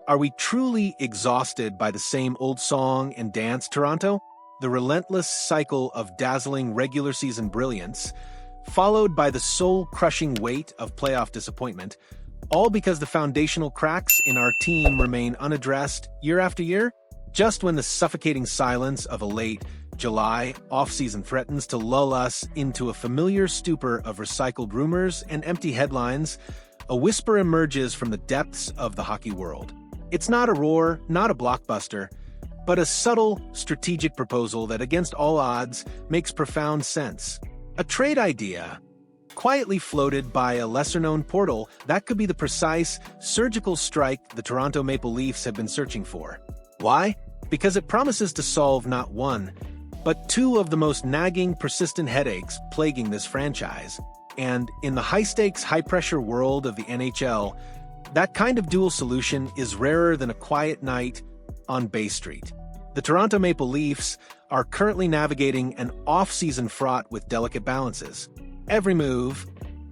Are we truly exhausted by the same old song and dance, Toronto? The relentless cycle of dazzling regular season brilliance, followed by the soul-crushing weight of playoff disappointment, all because the foundational cracks in our team remain unaddressed year after year? Just when the suffocating silence of a late July offseason threatens to lull us into a familiar stupor of recycled rumors and empty headlines, a whisper emerges from the depths of the hockey world. It's not a roar, not a blockbuster, but a subtle, strategic proposal that, against all odds, makes profound sense. A trade idea, quietly floated by a lesser-known portal, that could be the precise, surgical strike the Toronto Maple Leafs have been searching for. Why? Because it promises to solve not one, but two of the most nagging, persistent headaches plaguing this franchise. And in the high-stakes, high-pressure world of the NHL, that kind of dual solution is rarer than a quiet night on Bay Street. The Toronto Maple Leafs are currently navigating an off-season fraught with delicate balances. Every move,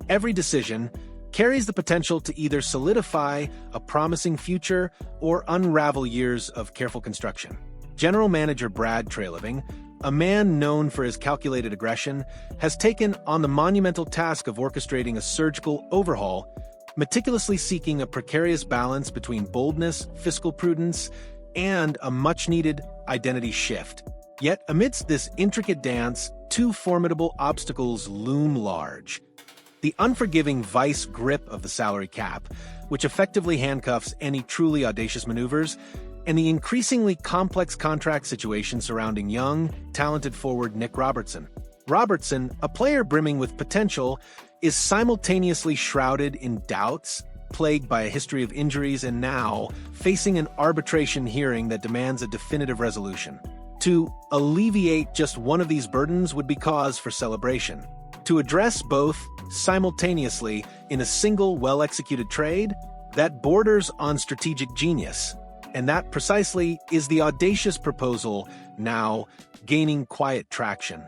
every decision, carries the potential to either solidify a promising future or unravel years of careful construction. General Manager Brad Treliving, a man known for his calculated aggression, has taken on the monumental task of orchestrating a surgical overhaul, meticulously seeking a precarious balance between boldness, fiscal prudence, and a much-needed identity shift. Yet, amidst this intricate dance, two formidable obstacles loom large. The unforgiving vice grip of the salary cap, which effectively handcuffs any truly audacious maneuvers, and the increasingly complex contract situation surrounding young, talented forward Nick Robertson. Robertson, a player brimming with potential, is simultaneously shrouded in doubts, plagued by a history of injuries, and now facing an arbitration hearing that demands a definitive resolution. To alleviate just one of these burdens would be cause for celebration. To address both simultaneously in a single well-executed trade, that borders on strategic genius. And that precisely is the audacious proposal now gaining quiet traction.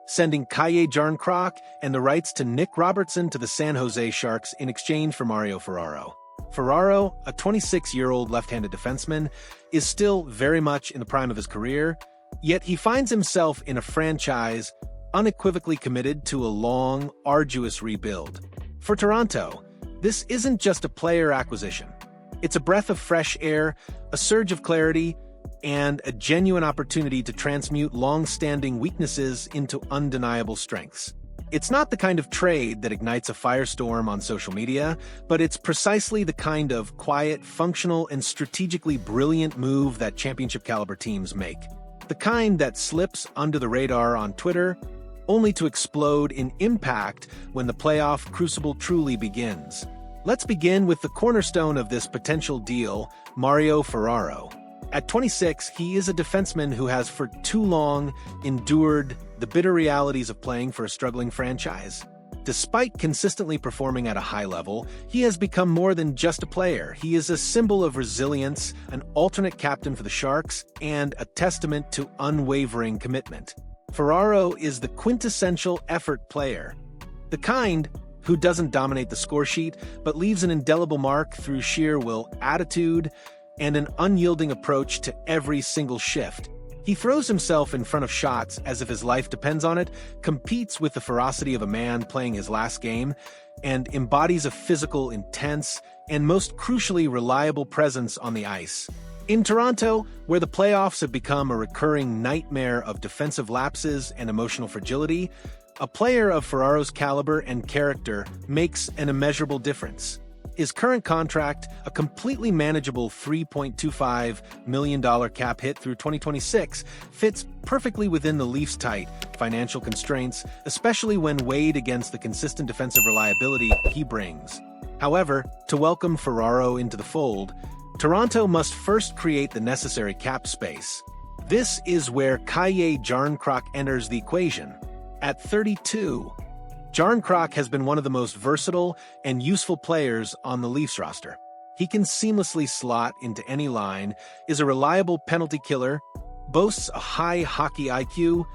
Sending Calle Jarnkrok and the rights to Nick Robertson to the San Jose Sharks in exchange for Mario Ferraro. Ferraro, a 26-year-old left-handed defenseman, is still very much in the prime of his career, yet he finds himself in a franchise unequivocally committed to a long, arduous rebuild. For Toronto, this isn't just a player acquisition. It's a breath of fresh air, a surge of clarity, and a genuine opportunity to transmute long-standing weaknesses into undeniable strengths. It's not the kind of trade that ignites a firestorm on social media, but it's precisely the kind of quiet, functional, and strategically brilliant move that championship-caliber teams make. The kind that slips under the radar on Twitter, only to explode in impact when the playoff crucible truly begins. Let's begin with the cornerstone of this potential deal, Mario Ferraro. At 26, he is a defenseman who has for too long endured the bitter realities of playing for a struggling franchise. Despite consistently performing at a high level, he has become more than just a player. He is a symbol of resilience, an alternate captain for the Sharks, and a testament to unwavering commitment. Ferraro is the quintessential effort player. The kind who doesn't dominate the score sheet, but leaves an indelible mark through sheer will, attitude, and an unyielding approach to every single shift. He throws himself in front of shots as if his life depends on it, competes with the ferocity of a man playing his last game, and embodies a physical, intense, and most crucially reliable presence on the ice. In Toronto, where the playoffs have become a recurring nightmare of defensive lapses and emotional fragility, a player of Ferraro's caliber and character makes an immeasurable difference. His current contract, a completely manageable $3.25 million cap hit through 2026, fits perfectly within the Leafs' tight financial constraints, especially when weighed against the consistent defensive reliability he brings. However, to welcome Ferraro into the fold, Toronto must first create the necessary cap space. This is where Calle Jarnkrok enters the equation. At 32, Jarnkrok has been one of the most versatile and useful players on the Leafs roster. He can seamlessly slot into any line, is a reliable penalty killer, boasts a high hockey IQ,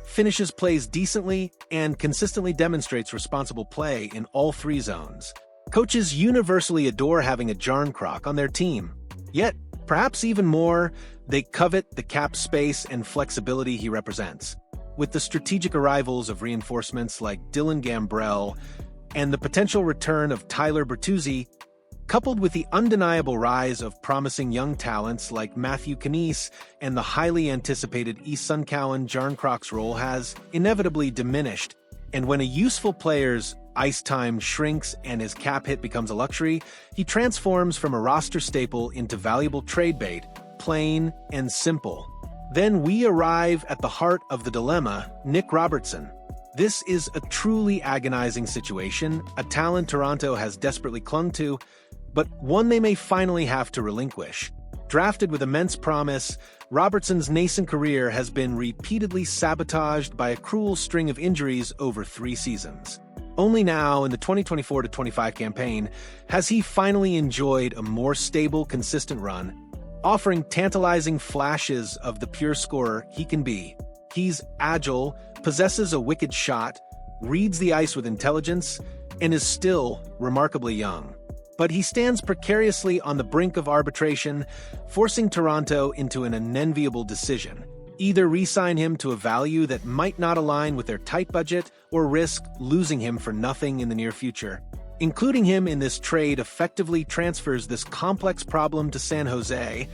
finishes plays decently, and consistently demonstrates responsible play in all three zones. Coaches universally adore having a Jarnkrok on their team. Yet, perhaps even more, they covet the cap space and flexibility he represents. With the strategic arrivals of reinforcements like Dylan Gambrell and the potential return of Tyler Bertuzzi, coupled with the undeniable rise of promising young talents like Matthew Knies and the highly anticipated Isun Cowan, Jarnkrok's role has inevitably diminished, and when a useful player's ice time shrinks and his cap hit becomes a luxury, he transforms from a roster staple into valuable trade bait, plain and simple. Then we arrive at the heart of the dilemma: Nick Robertson. This is a truly agonizing situation, a talent Toronto has desperately clung to, but one they may finally have to relinquish. Drafted with immense promise, Robertson's nascent career has been repeatedly sabotaged by a cruel string of injuries over 3 seasons. Only now, in the 2024-25 campaign, has he finally enjoyed a more stable, consistent run, offering tantalizing flashes of the pure scorer he can be. He's agile, possesses a wicked shot, reads the ice with intelligence, and is still remarkably young. But he stands precariously on the brink of arbitration, forcing Toronto into an unenviable decision: either re-sign him to a value that might not align with their tight budget, or risk losing him for nothing in the near future. Including him in this trade effectively transfers this complex problem to San Jose,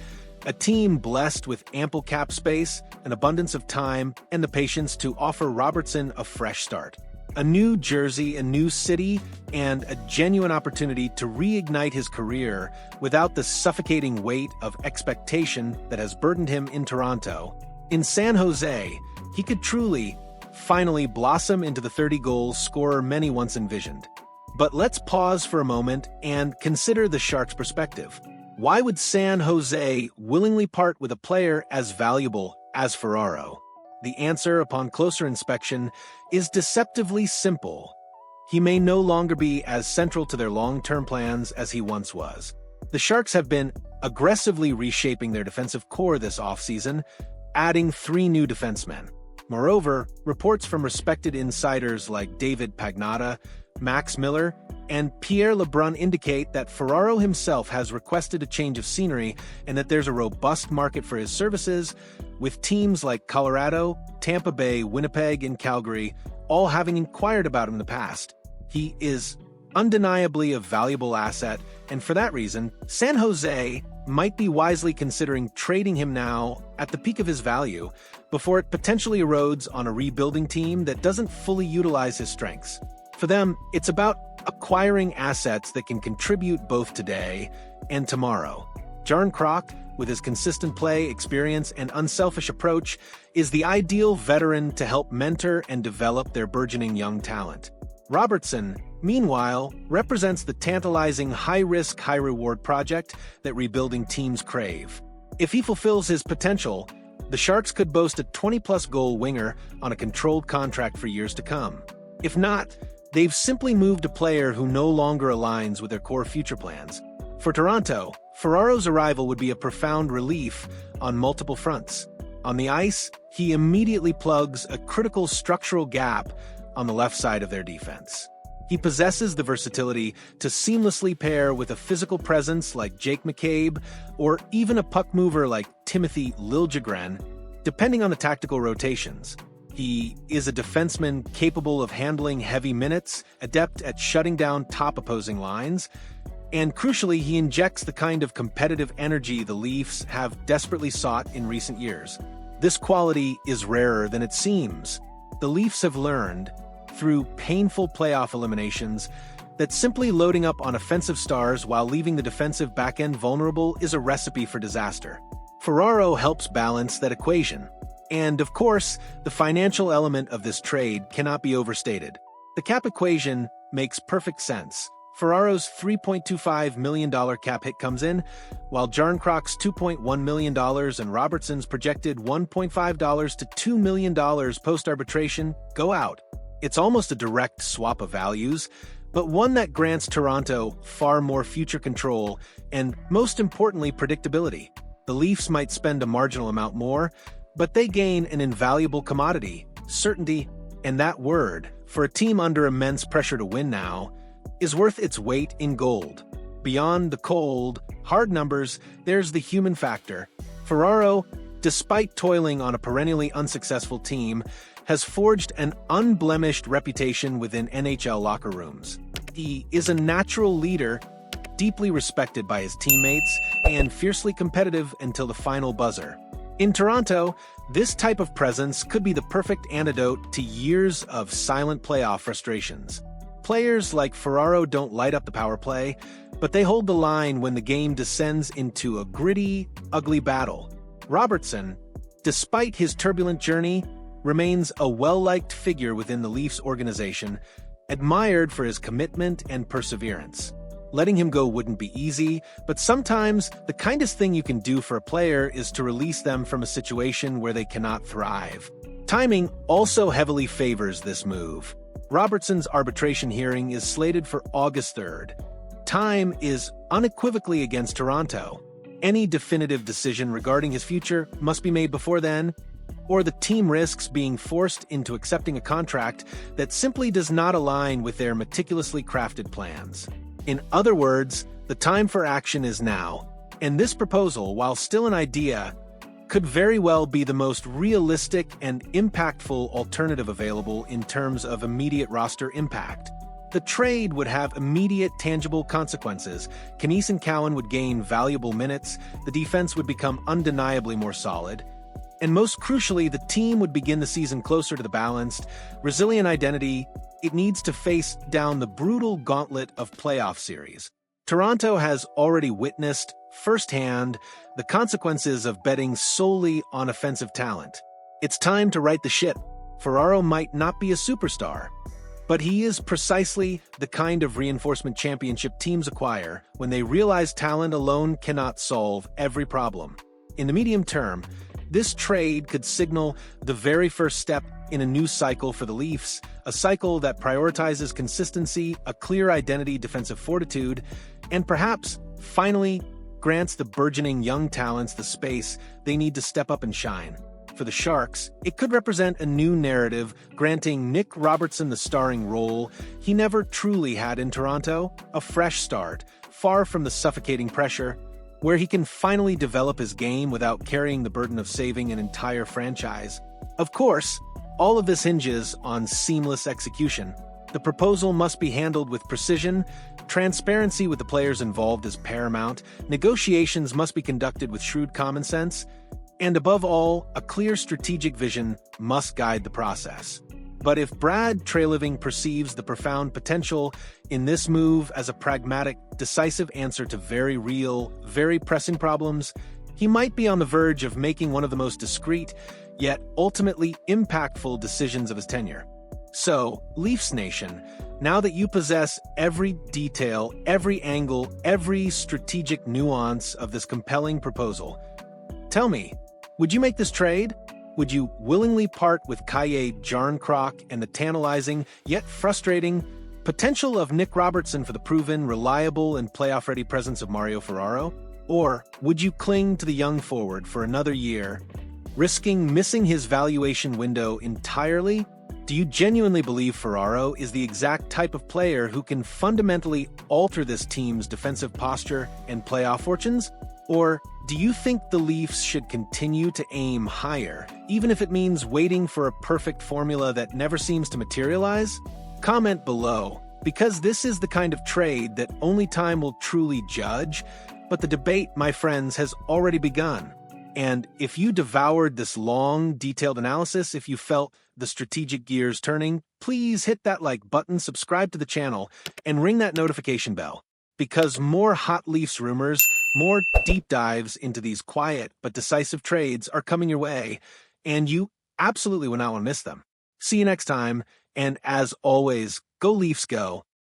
a team blessed with ample cap space, an abundance of time, and the patience to offer Robertson a fresh start. A new jersey, a new city, and a genuine opportunity to reignite his career without the suffocating weight of expectation that has burdened him in Toronto. In San Jose, he could truly, finally blossom into the 30-goal scorer many once envisioned. But let's pause for a moment and consider the Sharks' perspective. Why would San Jose willingly part with a player as valuable as Ferraro? The answer, upon closer inspection, is deceptively simple. He may no longer be as central to their long-term plans as he once was. The Sharks have been aggressively reshaping their defensive core this offseason, adding 3 new defensemen. Moreover, reports from respected insiders like David Pagnotta, Max Miller, and Pierre Lebrun indicate that Ferraro himself has requested a change of scenery and that there's a robust market for his services, with teams like Colorado, Tampa Bay, Winnipeg, and Calgary all having inquired about him in the past. He is undeniably a valuable asset, and for that reason, San Jose might be wisely considering trading him now at the peak of his value, before it potentially erodes on a rebuilding team that doesn't fully utilize his strengths. For them, it's about acquiring assets that can contribute both today and tomorrow. Jarnkrok, with his consistent play, experience, and unselfish approach, is the ideal veteran to help mentor and develop their burgeoning young talent. Robertson, meanwhile, represents the tantalizing high-risk, high-reward project that rebuilding teams crave. If he fulfills his potential, the Sharks could boast a 20-plus goal winger on a controlled contract for years to come. If not, they've simply moved a player who no longer aligns with their core future plans. For Toronto, Ferraro's arrival would be a profound relief on multiple fronts. On the ice, he immediately plugs a critical structural gap on the left side of their defense. He possesses the versatility to seamlessly pair with a physical presence like Jake McCabe, or even a puck mover like Timothy Liljegren, depending on the tactical rotations. He is a defenseman capable of handling heavy minutes, adept at shutting down top opposing lines, and crucially, he injects the kind of competitive energy the Leafs have desperately sought in recent years. This quality is rarer than it seems. The Leafs have learned, through painful playoff eliminations, that simply loading up on offensive stars while leaving the defensive backend vulnerable is a recipe for disaster. Ferraro helps balance that equation. And, of course, the financial element of this trade cannot be overstated. The cap equation makes perfect sense. Ferraro's $3.25 million cap hit comes in, while Jarnkrok's $2.1 million and Robertson's projected $1.5 to $2 million post-arbitration go out. It's almost a direct swap of values, but one that grants Toronto far more future control and, most importantly, predictability. The Leafs might spend a marginal amount more, but they gain an invaluable commodity, certainty, and that word, for a team under immense pressure to win now, is worth its weight in gold. Beyond the cold, hard numbers, there's the human factor. Ferraro, despite toiling on a perennially unsuccessful team, has forged an unblemished reputation within NHL locker rooms. He is a natural leader, deeply respected by his teammates, and fiercely competitive until the final buzzer. In Toronto, this type of presence could be the perfect antidote to years of silent playoff frustrations. Players like Ferraro don't light up the power play, but they hold the line when the game descends into a gritty, ugly battle. Robertson, despite his turbulent journey, remains a well-liked figure within the Leafs organization, admired for his commitment and perseverance. Letting him go wouldn't be easy, but sometimes the kindest thing you can do for a player is to release them from a situation where they cannot thrive. Timing also heavily favors this move. Robertson's arbitration hearing is slated for August 3rd. Time is unequivocally against Toronto. Any definitive decision regarding his future must be made before then, or the team risks being forced into accepting a contract that simply does not align with their meticulously crafted plans. In other words, the time for action is now, and this proposal, while still an idea, could very well be the most realistic and impactful alternative available in terms of immediate roster impact. The trade would have immediate tangible consequences. Calle and Calle would gain valuable minutes, the defense would become undeniably more solid, and most crucially, the team would begin the season closer to the balanced, resilient identity it needs to face down the brutal gauntlet of playoff series. Toronto has already witnessed firsthand the consequences of betting solely on offensive talent. It's time to right the ship. Ferraro might not be a superstar, but he is precisely the kind of reinforcement championship teams acquire when they realize talent alone cannot solve every problem. In the medium term, this trade could signal the very first step in a new cycle for the Leafs, a cycle that prioritizes consistency, a clear identity, defensive fortitude, and perhaps, finally, grants the burgeoning young talents the space they need to step up and shine. For the Sharks, it could represent a new narrative, granting Nick Robertson the starring role he never truly had in Toronto, a fresh start, far from the suffocating pressure, where he can finally develop his game without carrying the burden of saving an entire franchise. Of course, all of this hinges on seamless execution. The proposal must be handled with precision, transparency with the players involved is paramount, negotiations must be conducted with shrewd common sense, and above all, a clear strategic vision must guide the process. But if Brad Treliving perceives the profound potential in this move as a pragmatic, decisive answer to very real, very pressing problems, he might be on the verge of making one of the most discreet, yet ultimately impactful decisions of his tenure. So, Leafs Nation, now that you possess every detail, every angle, every strategic nuance of this compelling proposal, tell me, would you make this trade? Would you willingly part with Calle, Jarnkrok, and the tantalizing, yet frustrating, potential of Nick Robertson for the proven, reliable, and playoff-ready presence of Mario Ferraro? Or would you cling to the young forward for another year, risking missing his valuation window entirely? Do you genuinely believe Ferraro is the exact type of player who can fundamentally alter this team's defensive posture and playoff fortunes? Or do you think the Leafs should continue to aim higher, even if it means waiting for a perfect formula that never seems to materialize? Comment below, because this is the kind of trade that only time will truly judge, but the debate, my friends, has already begun. And if you devoured this long, detailed analysis, if you felt the strategic gears turning, please hit that like button, subscribe to the channel, and ring that notification bell. Because more hot Leafs rumors, more deep dives into these quiet but decisive trades are coming your way, and you absolutely will not want to miss them. See you next time, and as always, go Leafs go.